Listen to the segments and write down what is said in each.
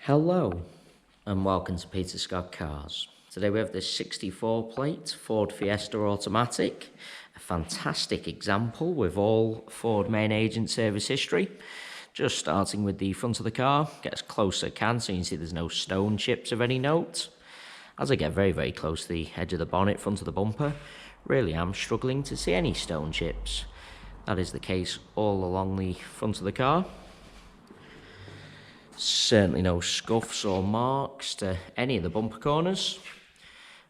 Hello and welcome to Peter Scott Cars. Today we have this 64 plate Ford Fiesta automatic, a fantastic example with all Ford main agent service history. Just starting with the front of the car, get as close as I can so you can see there's no stone chips of any note. As I get very close to the edge of the bonnet, front of the bumper, really am struggling to see any stone chips. That is the case all along the front of the car. Certainly no scuffs or marks to any of the bumper corners.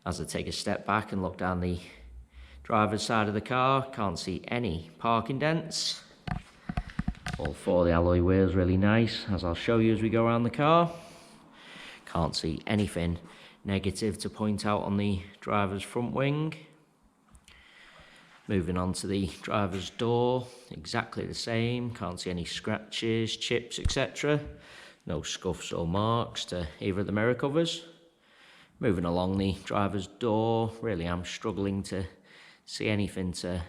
As I take a step back and look down the driver's side of the car, can't see any parking dents. All four of the alloy wheels really nice, as I'll show you as we go around the car. Can't see anything negative to point out on the driver's front wing. Moving on to the driver's door, exactly the same. Can't see any scratches, chips, etc. No scuffs or marks to either of the mirror covers. Moving along the driver's door, really am struggling to see anything to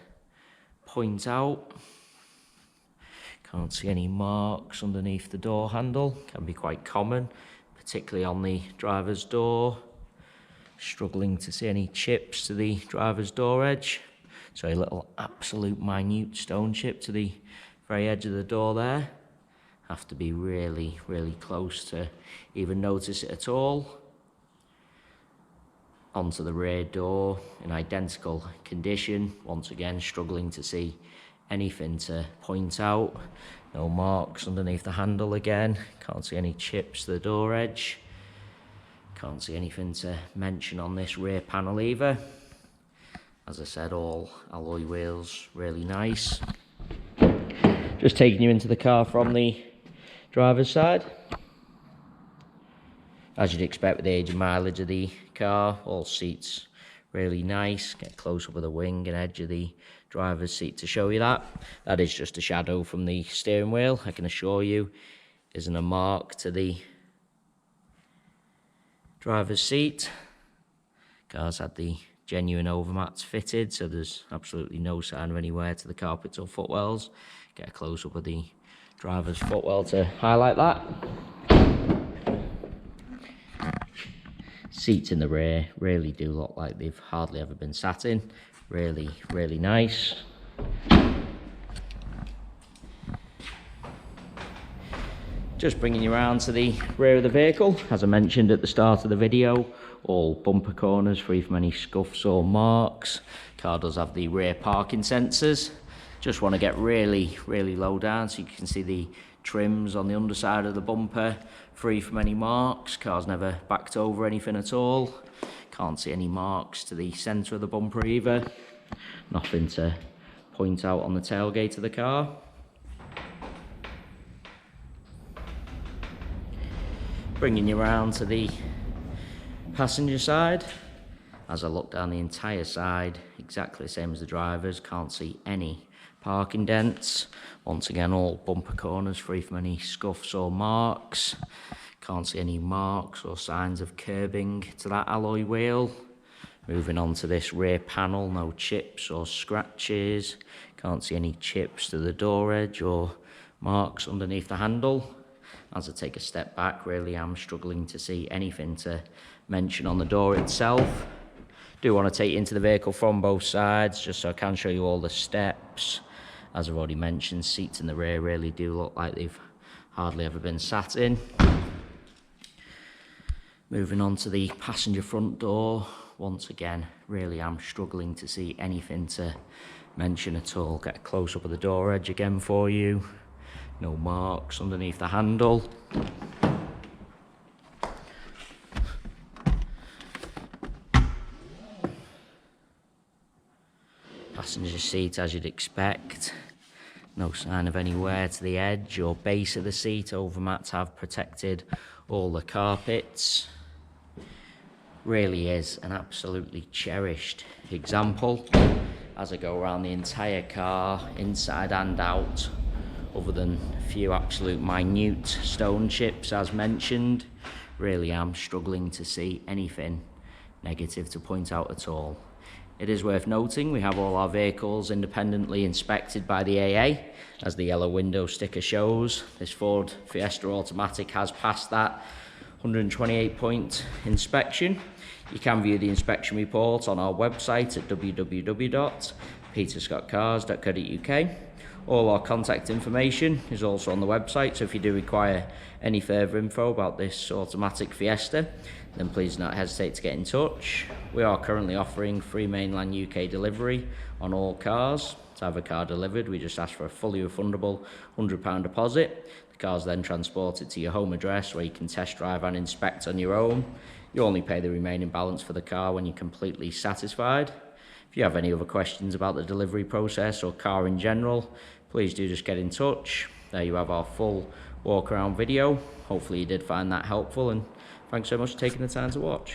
point out. Can't see any marks underneath the door handle. Can be quite common, particularly on the driver's door. Struggling to see any chips to the driver's door edge. So a little absolute minute stone chip to the very edge of the door there. Have to be really close to even notice it at all. Onto the rear door in identical condition. Once again, struggling to see anything to point out. No marks underneath the handle again. Can't see any chips to the door edge. Can't see anything to mention on this rear panel either. As I said, all alloy wheels really nice. Just taking you into the car from the driver's side. As you'd expect with the age and mileage of the car, all seats really nice. Get close up with the wing and edge of the driver's seat to show you that. That is just a shadow from the steering wheel, I can assure you. Isn't a mark to the driver's seat. Car's had the genuine overmats fitted, so there's absolutely no sign of any wear to the carpets or footwells. Get a close up of the driver's footwell to highlight that. Seats in the rear really do look like they've hardly ever been sat in. Really nice. Just bringing you around to the rear of the vehicle. As I mentioned at the start of the video, all bumper corners free from any scuffs or marks. Car does have the rear parking sensors. Just want to get really low down so you can see the trims on the underside of the bumper, free from any marks. Car's never backed over anything at all. Can't see any marks to the centre of the bumper either. Nothing to point out on the tailgate of the car. Bringing you around to the passenger side. As I look down the entire side, exactly the same as the driver's. Can't see any parking dents. Once again, all bumper corners free from any scuffs or marks. Can't see any marks or signs of curbing to that alloy wheel. Moving on to this rear panel, no chips or scratches. Can't see any chips to the door edge or marks underneath the handle. As I take a step back, really am struggling to see anything to mention on the door itself. Do want to take you into the vehicle from both sides, just so I can show you all the steps. As I've already mentioned, seats in the rear really do look like they've hardly ever been sat in. Moving on to the passenger front door. Once again, really am struggling to see anything to mention at all. Get a close up of the door edge again for you. No marks underneath the handle. Passenger seat as you'd expect. No sign of any wear to the edge or base of the seat. Overmats have protected all the carpets. Really is an absolutely cherished example. As I go around the entire car, inside and out, other than a few absolute minute stone chips as mentioned, really am struggling to see anything negative to point out at all. It is worth noting we have all our vehicles independently inspected by the AA, as the yellow window sticker shows. This Ford Fiesta automatic has passed that 128 point inspection. You can view the inspection report on our website at www.peterscottcars.co.uk. All our contact information is also on the website, so if you do require any further info about this automatic Fiesta, then please do not hesitate to get in touch. We are currently offering free mainland UK delivery on all cars. To have a car delivered, we just ask for a fully refundable £100 deposit. The car is then transported to your home address where you can test drive and inspect on your own. You only pay the remaining balance for the car when you're completely satisfied. If you have any other questions about the delivery process or car in general, please do just get in touch. There you have our full walk around video. Hopefully you did find that helpful, and thanks so much for taking the time to watch.